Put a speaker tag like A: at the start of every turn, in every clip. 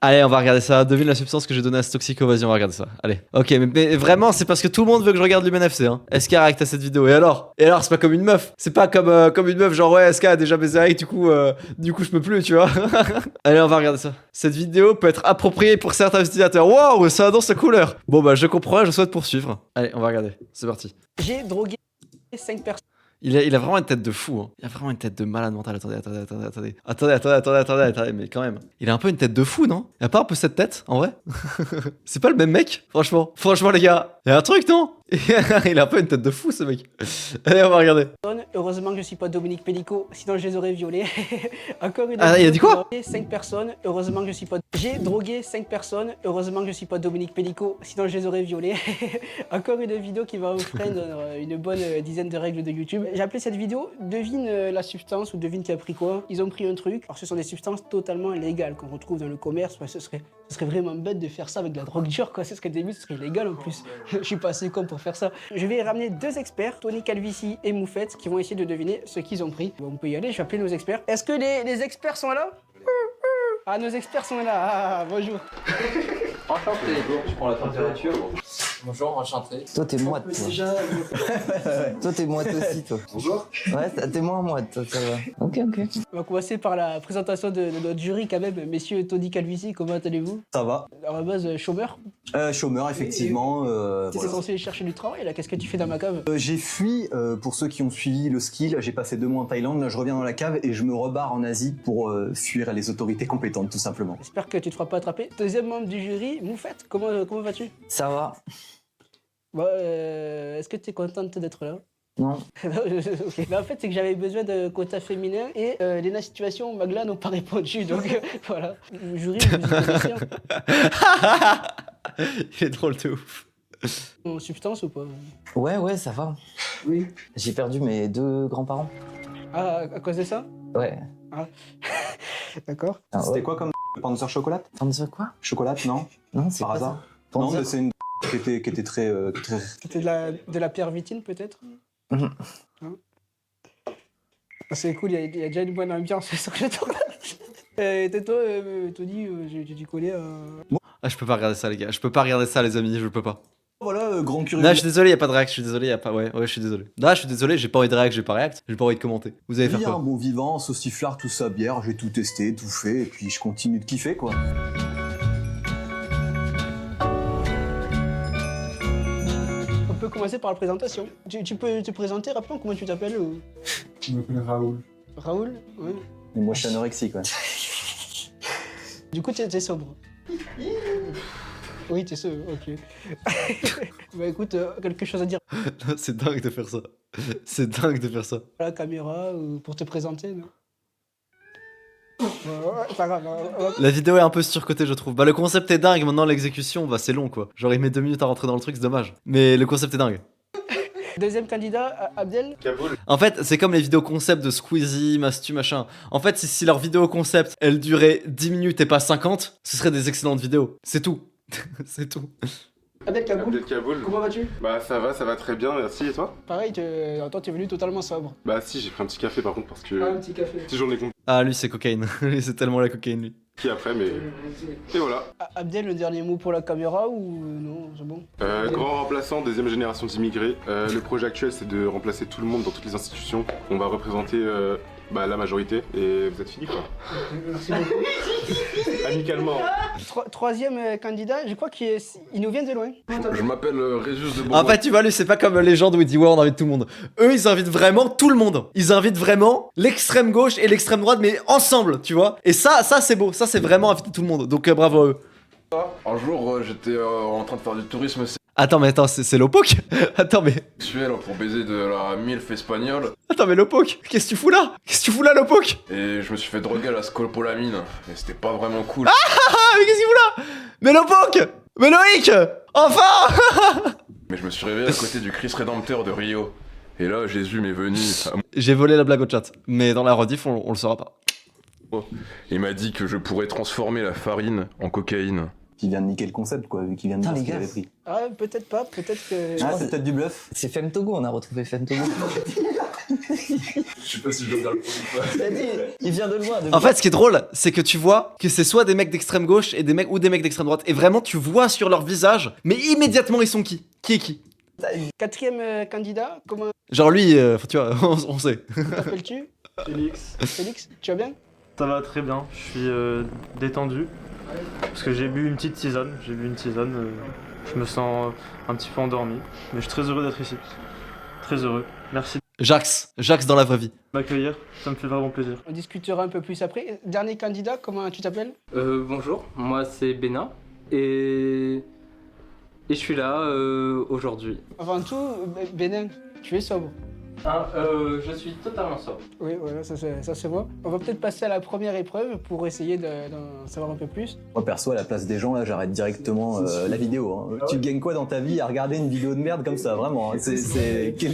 A: Allez, on va regarder ça. Devine la substance que j'ai donnée à ce toxico. Vas-y, on va regarder ça. Allez. Ok, mais vraiment, c'est parce que tout le monde veut que je regarde l'UMNFC. Hein. SK réacte à cette vidéo. Et alors, c'est pas comme une meuf. C'est pas comme une meuf, genre ouais, SK a déjà baisé avec, du coup, je peux plus, tu vois. Allez, on va regarder ça. Cette vidéo peut être appropriée pour certains utilisateurs. Waouh, ça annonce la couleur. Bon, bah, je comprends, je souhaite poursuivre. Allez, on va regarder. C'est parti.
B: J'ai drogué 5 personnes.
A: Il a vraiment une tête de fou, hein. Il a vraiment une tête de malade mental. Attendez, mais quand même. Il a un peu une tête de fou, non? Il a pas un peu cette tête, en vrai? C'est pas le même mec, franchement. Franchement, les gars, il y a un truc, non? Il a un peu une tête de fou, ce mec. Allez, on va regarder.
B: Heureusement que je suis pas Dominique Pellico, sinon je les aurais violés. Encore une.
A: Ah, il a dit quoi?
B: 5 personnes, heureusement que je suis pas. J'ai drogué 5 personnes, heureusement que je suis pas Dominique Pellico, sinon je les aurais violés. Encore une vidéo qui va enfreindre une bonne dizaine de règles de YouTube. J'ai appelé cette vidéo devine la substance ou devine qui a pris quoi. Ils ont pris un truc. Alors ce sont des substances totalement légales qu'on retrouve dans le commerce. Ouais, ce serait vraiment bête de faire ça avec de la drogue dure, quoi. Ce serait début, ce serait illégal en plus. Je suis pas assez con pour faire ça. Je vais ramener 2 experts, Tony Calvici et Moufette, qui vont essayer de deviner ce qu'ils ont pris. Bon, on peut y aller, je vais appeler nos experts. Est-ce que les experts sont là? Ah, nos experts sont là. Ah, bonjour.
C: Enchanté. Bonjour, je prends la température. Bonjour, enchanté.
D: Toi t'es moite, toi.
B: Déjà...
D: Toi t'es moite aussi, toi.
C: Bonjour.
D: Ouais, t'es moins moite, toi, ça va. Ok.
B: On va commencer par la présentation de notre jury quand même. Messieurs Tony Calvici, comment allez-vous?
E: Ça va.
B: À la base, chômeur.
E: Chômeur, effectivement.
B: T'étais
E: Voilà.
B: censé chercher du travail, là. Qu'est-ce que tu fais dans ma cave?
E: J'ai fui, pour ceux qui ont suivi le ski, là, j'ai passé 2 mois en Thaïlande, là je reviens dans la cave et je me rebarre en Asie pour fuir les autorités compétentes, tout simplement.
B: J'espère que tu te feras pas attraper. Deuxième membre du jury, Moufette, comment vas-tu?
D: Ça va.
B: Bon, est-ce que tu es contente d'être là?
D: Non.
B: Ok. Mais en fait, c'est que j'avais besoin de quota féminin et Lena Situation, Magla n'ont pas répondu. Donc voilà. Le jury, vous êtes bien.
A: Il est drôle de ouf.
B: En substance ou pas?
D: Ouais, ça va.
B: Oui.
D: J'ai perdu mes 2 grands-parents.
B: Ah, à cause de ça?
D: Ouais.
B: D'accord.
D: Ah,
E: C'était
D: ouais.
E: quoi comme Panzer chocolat?
D: Panzer quoi?
E: Chocolat, non?
D: Non, c'est
E: Par
D: pas
E: hasard?
D: ça.
E: Non,
D: Panzer.
E: mais c'est une qui était très...
B: C'était de la pervitine peut-être?
D: Mhm.
B: Hein? Ah, c'est cool, il y a déjà une bonne ambiance sur le tournage. Et toi, Tony, tu connais...
A: Ah, je peux pas regarder ça, les gars. Je peux pas regarder ça, les amis. Je peux pas.
E: Voilà, grand curieux.
A: Non, je suis désolé, y a pas de réact. Je suis désolé, y a pas. Ouais, je suis désolé. Non, je suis désolé, j'ai pas envie de réact, j'ai pas réact. J'ai pas envie de commenter. Vous allez faire
E: Vie,
A: quoi?
E: un bon vivant, sauciflard, tout ça, bière, j'ai tout testé, tout fait, et puis je continue de kiffer, quoi.
B: On peut commencer par la présentation. Tu peux te présenter rapidement, comment tu t'appelles ou...
F: Je m'appelle Raoul.
B: Raoul? Oui.
E: Mais moi, je suis anorexique, quoi.
B: Du coup, t'es sobre. Oui, t'es sobre, ok. Bah écoute, quelque chose à dire
A: C'est dingue de faire ça. C'est dingue de faire ça.
B: à la caméra ou pour te présenter, non? Ouais, pas grave.
A: La vidéo est un peu surcotée, je trouve. Bah, le concept est dingue, maintenant l'exécution, bah, c'est long quoi. Genre, il met 2 minutes à rentrer dans le truc, c'est dommage. Mais le concept est dingue.
B: Deuxième candidat, Abdel.
C: Kaboul.
A: En fait, c'est comme les vidéos concept de Squeezie, Mastu, machin. En fait, si leur vidéo concept, elle durait 10 minutes et pas 50, ce serait des excellentes vidéos. C'est tout. C'est tout.
B: Abdel Kaboul.
C: Abdel Kaboul.
B: Comment vas-tu?
C: Bah ça va très bien, merci. Et toi?
B: Pareil, toi, t'es venu totalement sobre.
C: Bah si, j'ai pris un petit café par contre parce que...
B: Un petit café.
C: Petite journée
A: Ah, lui, c'est cocaïne. Lui, c'est tellement la cocaïne, lui.
C: compliquée après, mais... Et voilà.
B: Abdel, le dernier mot pour la caméra ou non, c'est bon?
C: Grand remplaçant, deuxième génération d'immigrés. Le projet actuel, c'est de remplacer tout le monde dans toutes les institutions. On va représenter la majorité et vous êtes finis quoi.
B: Merci beaucoup.
C: Amicalement.
B: Troisième candidat, je crois qu'il nous vient de loin.
G: Je m'appelle Régis de
A: En
G: Bourgogne.
A: fait, tu vois, lui, c'est pas comme Légende où il dit ouais, on invite tout le monde. Eux, ils invitent vraiment tout le monde. Ils invitent vraiment l'extrême gauche et l'extrême droite, mais ensemble, tu vois. Et ça c'est beau. Ça, c'est vraiment inviter tout le monde. Donc, bravo à eux.
G: Un jour, j'étais en train de faire du tourisme
A: Attends, c'est Lopok. Attends, mais
G: sexuel pour baiser de la MILF espagnole.
A: Attends, mais Lopok, qu'est-ce que tu fous là? Qu'est-ce que tu fous là, Lopok?
G: Et je me suis fait droguer à la scopolamine. Et c'était pas vraiment cool.
A: Ah, mais qu'est-ce qu'il fout là? Mais Lopok! Mais Loïc! Enfin!
G: Mais je me suis réveillé à côté du Christ Rédempteur de Rio. Et là, Jésus m'est venu.
A: J'ai volé la blague au chat, mais dans la rediff, on le saura pas.
G: Il m'a dit que je pourrais transformer la farine en cocaïne.
E: Qui vient de niquer le concept, quoi, vu qu'il vient de
D: Putain,
E: dire ce
D: les
E: qu'il
D: gars.
E: avait pris.
B: Ah, peut-être pas, peut-être que...
E: Ah, c'est peut-être du bluff.
D: C'est Femme Togo, on a retrouvé Femme Togo.
C: Je sais pas si je dois faire le premier
D: T'as dit, il vient de loin.
A: En fait, ce qui est drôle, c'est que tu vois que c'est soit des mecs d'extrême gauche et des mecs ou des mecs d'extrême droite. Et vraiment, tu vois sur leur visage, mais immédiatement, ils sont qui? Qui est qui?
B: Quatrième candidat, comment
A: Genre lui, tu vois, on sait.
B: t'appelles-tu?
F: Félix,
B: Félix, tu vas bien?
F: ça va très bien, je suis détendu parce que j'ai bu une petite tisane, je me sens un petit peu endormi, mais je suis très heureux d'être ici, très heureux. Merci
A: Jax dans la vraie vie.
F: de m'accueillir, ça me fait vraiment plaisir.
B: On discutera un peu plus après. Dernier candidat, comment tu t'appelles?
H: Bonjour, moi c'est Bénin et je suis là aujourd'hui.
B: Avant tout, Bénin, tu es sobre.
H: Je suis totalement sobre.
B: Oui, voilà, ça se voit. On va peut-être passer à la première épreuve pour essayer d'en savoir un peu plus.
E: Moi perso, à la place des gens, là, j'arrête directement la vidéo. Hein. Tu gagnes quoi dans ta vie à regarder une vidéo de merde comme ça, vraiment hein.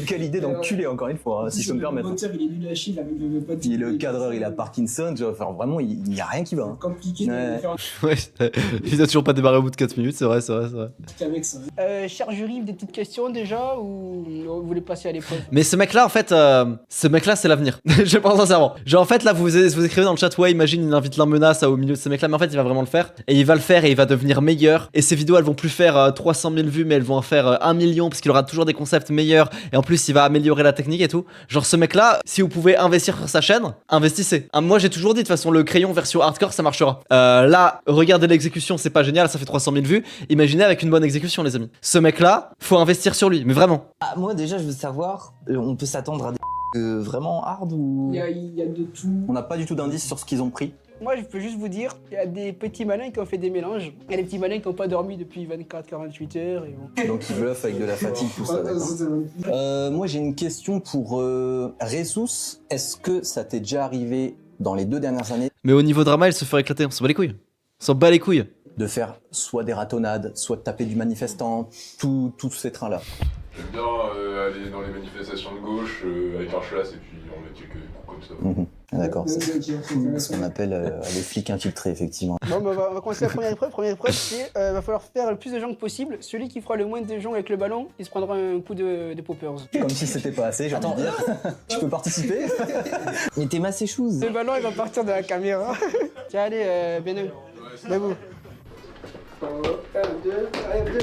E: Quelle idée d'enculé, encore une fois, hein, si je peux me permettre.
I: Il est nul à chier, il veut pas
E: Et le cadreur, il a Parkinson, enfin, vraiment, il n'y a rien qui va. Hein.
I: compliqué
E: Ouais.
I: de faire
A: Ouais, il a toujours pas démarré au bout de 4 minutes, c'est vrai.
I: avec ça.
B: Cher jury, des petites questions déjà ou vous voulez passer à l'épreuve?
A: Mais ce mec-là, en fait, c'est l'avenir. Je pense sincèrement. Genre, en fait, là, vous écrivez dans le chat, ouais, imagine, il invite l'emmenace au milieu de ce mec-là, mais en fait, il va vraiment le faire. Et il va le faire et il va devenir meilleur. Et ses vidéos, elles vont plus faire 300 000 vues, mais elles vont en faire 1 million parce qu'il aura toujours des concepts meilleurs. Et en plus, il va améliorer la technique et tout. Genre, ce mec-là, si vous pouvez investir sur sa chaîne, investissez. Moi, j'ai toujours dit, de toute façon, le crayon version hardcore, ça marchera. Là, regardez l'exécution, c'est pas génial, ça fait 300 000 vues. Imaginez avec une bonne exécution, les amis. Ce mec-là, faut investir sur lui, mais vraiment.
D: Ah, moi déjà, je veux savoir, on peut s'attendre à des vraiment hard ou...
I: Il y a de tout.
E: On n'a pas du tout d'indice sur ce qu'ils ont pris.
B: Moi, je peux juste vous dire, il y a des petits malins qui ont fait des mélanges. Il y a des petits malins qui n'ont pas dormi depuis 24-48 heures. Et bon.
E: Donc ils bluffent avec de la fatigue, tout ça. d'accord. Moi, j'ai une question pour Ressus. Est-ce que ça t'est déjà arrivé dans les 2 dernières années
A: Mais au niveau drama, il se fait éclater, on s'en bat les couilles. On s'en bat les couilles.
E: de faire soit des ratonnades, soit de taper du manifestant, tous ces trains-là?
G: J'aime bien aller dans les manifestations de gauche avec un chlasse et puis on met quelques coups comme ça.
E: D'accord, c'est ce qu'on appelle les flics infiltrés, effectivement.
B: Bon, bah, on va commencer la première épreuve. Première épreuve, c'est va falloir faire le plus de jongles possible. Celui qui fera le moins de jongles avec le ballon, il se prendra un coup de poppers.
E: Comme si c'était pas assez, j'ai envie de dire. Tu peux participer?
D: Mais t'es massé chose.
B: Le ballon, il va partir de la caméra. Tiens, allez, Benin. Debout. 1, 2, 1, 2.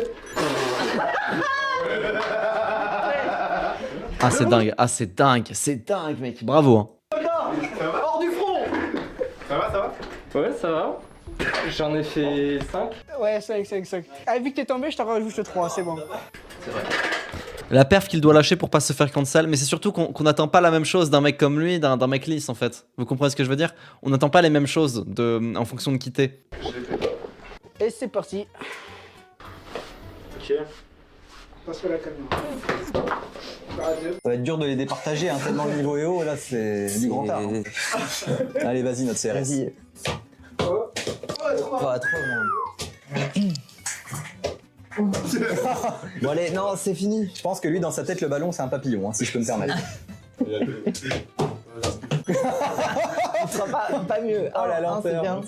A: Ah, c'est dingue, c'est dingue, mec. Bravo. Hein.
B: Hors du front.
C: Ça va?
H: Ouais, ça va. J'en ai fait 5.
B: Ouais, 5. Ah, vu que t'es tombé, je t'en rajoute 3, c'est bon.
A: La perf qu'il doit lâcher pour pas se faire cancel, mais c'est surtout qu'on n'attend pas la même chose d'un mec comme lui, d'un mec lisse en fait. Vous comprenez ce que je veux dire? On n'attend pas les mêmes choses en fonction de qui t'es.
B: Et c'est parti.
F: Ok.
B: Passe la caméra.
E: Ça va être dur de les départager, hein, tellement le niveau est haut, là, c'est du grand art. Hein. Allez, vas-y, notre CRS.
D: Vas-y. Pas trop, moi. Bon allez, non, c'est fini.
E: Je pense que lui, dans sa tête, le ballon, c'est un papillon, hein, si je peux me permettre.
D: Ce sera pas mieux.
E: Oh là là,
D: c'est bien.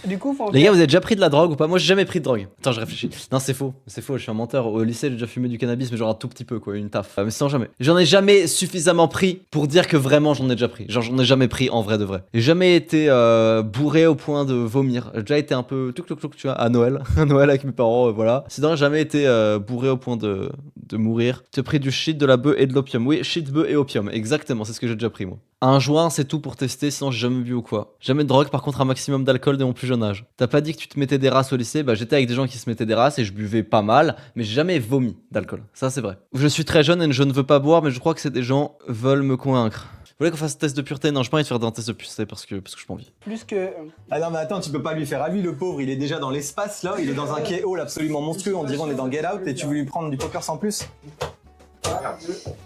B: Du coup, faut en
A: Les
B: faire-
A: gars, vous avez déjà pris de la drogue ou pas? Moi, j'ai jamais pris de drogue. Attends, je réfléchis. Non, c'est faux, je suis un menteur. Au lycée, j'ai déjà fumé du cannabis, mais genre un tout petit peu, quoi, une taf. Mais sinon, jamais. J'en ai jamais suffisamment pris pour dire que vraiment j'en ai déjà pris. Genre, j'en ai jamais pris en vrai de vrai. J'ai jamais été bourré au point de vomir. J'ai déjà été un peu tu vois, à Noël. À Noël avec mes parents, voilà. Sinon, j'ai jamais été bourré au point de mourir. J'ai pris du shit, de la bœuf et de l'opium. Oui, shit, bœuf et opium. Exactement, c'est ce que j'ai déjà pris, moi. Un joint, c'est tout pour tester, sinon j'ai jamais bu ou quoi. Jamais de drogue, par contre un maximum d'alcool dès mon plus jeune âge. T'as pas dit que tu te mettais des races au lycée? Bah j'étais avec des gens qui se mettaient des races et je buvais pas mal, mais j'ai jamais vomi d'alcool. Ça c'est vrai. Je suis très jeune et je ne veux pas boire, mais je crois que c'est des gens veulent me convaincre. Vous voulez qu'on fasse un test de pureté? Non, j'ai pas envie de faire un test de pureté parce que j'ai pas envie.
B: Plus que.
E: Ah non, mais attends, tu peux pas lui faire à lui, le pauvre, il est déjà dans l'espace, là, il est dans un quai hall absolument monstrueux, on dirait on est dans Get Out, et tu veux lui prendre du poppers en plus?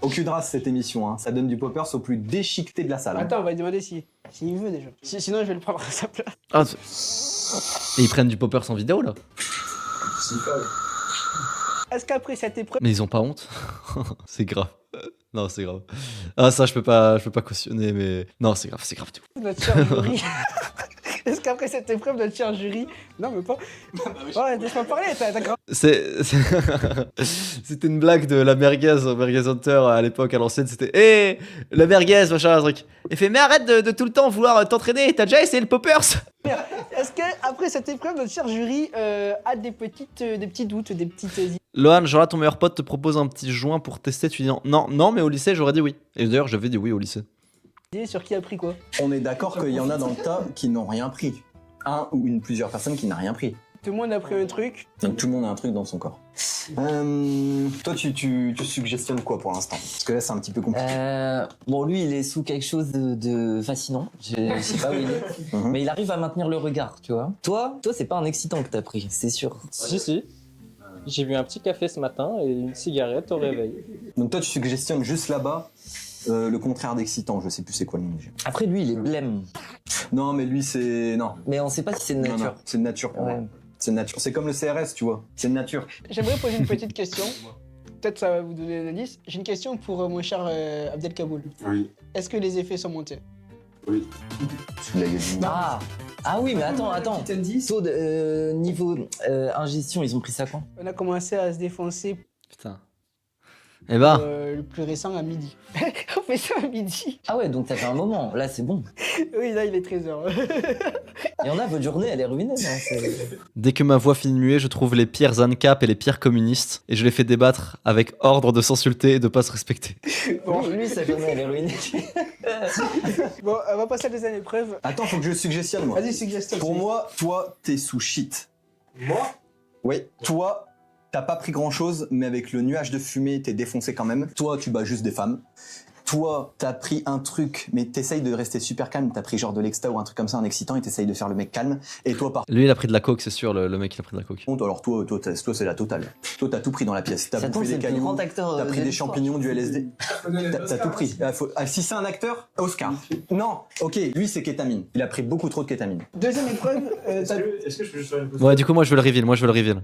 E: Aucune race cette émission, hein. Ça donne du poppers au plus déchiqueté de la salle.
B: Attends, on va lui demander s'il veut déjà. Sinon, je vais le prendre à sa place.
A: Ah, et ils prennent du popper sans vidéo là?
B: Est-ce qu'après cette épreuve.
A: Mais ils ont pas honte? C'est grave. Non, c'est grave. Ah, ça, je peux pas cautionner, mais. Non, c'est grave du coup.
B: Notre cher jury. Est-ce qu'après cette épreuve de tir jury... Non, mais pas... Ouais, laisse-moi parler, t'as grave...
A: C'était une blague de la Merguez Hunter à l'époque, à l'ancienne, c'était hé, la merguez, machin, un truc. Il fait mais arrête de tout le temps vouloir t'entraîner, t'as déjà essayé le poppers?
B: Est-ce qu'après cette épreuve de tir jury a des petits doutes, des petites...
A: Lohan, genre là ton meilleur pote te propose un petit joint pour tester, tu dis non, mais au lycée j'aurais dit oui. Et d'ailleurs j'avais dit oui au lycée.
B: idées sur qui a pris quoi?
E: On est d'accord qu'il y en a dans le tas qui n'ont rien pris. Un ou plusieurs personnes qui n'ont rien pris.
B: Tout le monde a pris un truc.
E: Donc tout le monde a un truc dans son corps. Toi, tu suggestionnes quoi pour l'instant? Parce que là, c'est un petit peu compliqué.
D: Bon, lui, il est sous quelque chose de fascinant. Je sais pas où il est. Mais il arrive à maintenir le regard, tu vois. Toi, c'est pas un excitant que t'as pris, c'est sûr.
H: Si. J'ai bu un petit café ce matin et une cigarette au réveil.
E: Donc toi, tu suggestionnes juste là-bas le contraire d'excitant. Je sais plus c'est quoi le nom.
D: Après, lui, il est blême.
E: Non, mais lui, c'est... Non.
D: Mais on sait pas si c'est de nature.
E: Non, c'est de nature pour moi. C'est de nature. C'est comme le CRS, tu vois. C'est de nature.
B: J'aimerais poser une petite question. Peut-être ça va vous donner un indice. J'ai une question pour mon cher Abdel Kaboul.
C: Oui.
B: Est-ce que les effets sont montés?
C: Oui.
D: Ah oui, mais attends.
I: Petit indice.
D: Taux de niveau ingestion, ils ont pris ça quand?
B: On a commencé à se défoncer
A: Putain. Eh bah.
B: le plus récent à midi. On fait ça à midi.
D: Ah ouais, donc ça fait un moment. Là, c'est bon.
B: Oui, là, il est 13h.
D: Il y en a, votre journée, elle est ruinée. Hein,
A: Dès que ma voix finit de muer, je trouve les pires ANCAP et les pires communistes, et je les fais débattre avec ordre de s'insulter et de pas se respecter.
B: Bon,
D: lui, sa journée, elle est ruinée.
B: bon, on va passer à la deuxième épreuve.
E: Attends, faut que je suggestionne, moi.
B: Vas-y, suggestion.
E: Pour moi, toi, t'es sous shit.
I: Moi?
E: Oui. Toi, t'as pas pris grand-chose, mais avec le nuage de fumée, t'es défoncé quand même. Toi, tu bats juste des femmes. Toi, t'as pris un truc, mais t'essayes de rester super calme. T'as pris genre de l'exta ou un truc comme ça, un excitant, et t'essayes de faire le mec calme. Et toi, par
A: Lui, il a pris de la coke, c'est sûr, le mec, il a pris de la coke.
E: contre, alors toi, c'est la totale. Toi, t'as tout pris dans la pièce. T'as
D: Ça tombe,
E: bouffé
D: c'est
E: des
D: le plus
E: cailloux,
D: grand acteur.
E: t'as pris des champignons, du LSD. T'as tout pris. Si c'est un acteur, Oscar. Non, ok, lui, c'est kétamine. Il a pris beaucoup trop de kétamine.
B: Deuxième épreuve,
I: Est-ce que je peux juste faire une
A: Ouais, du coup, moi, je veux le reveal.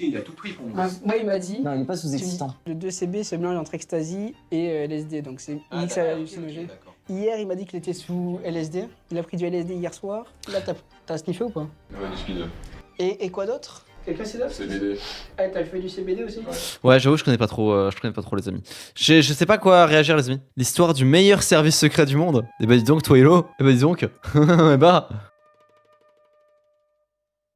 G: Il a tout pris pour moi.
B: moi, il m'a dit...
D: Non, il est pas sous excitant.
B: Le 2CB se mélange entre ecstasy et LSD, donc c'est mix à hallucinogène. Hier, il m'a dit qu'il était sous LSD. Il a pris du LSD hier soir. Là, t'as sniffé ou pas?
G: Ouais, du speed.
B: Et quoi d'autre? Quelqu'un c'est là?
G: CBD.
B: Ah, t'as fait du CBD aussi?
A: Ouais, j'avoue, je connais pas trop, les amis. Je sais pas quoi réagir, les amis. L'histoire du meilleur service secret du monde. Eh bah, dis donc, toi, Hello. Eh bah, dis donc. Eh bah.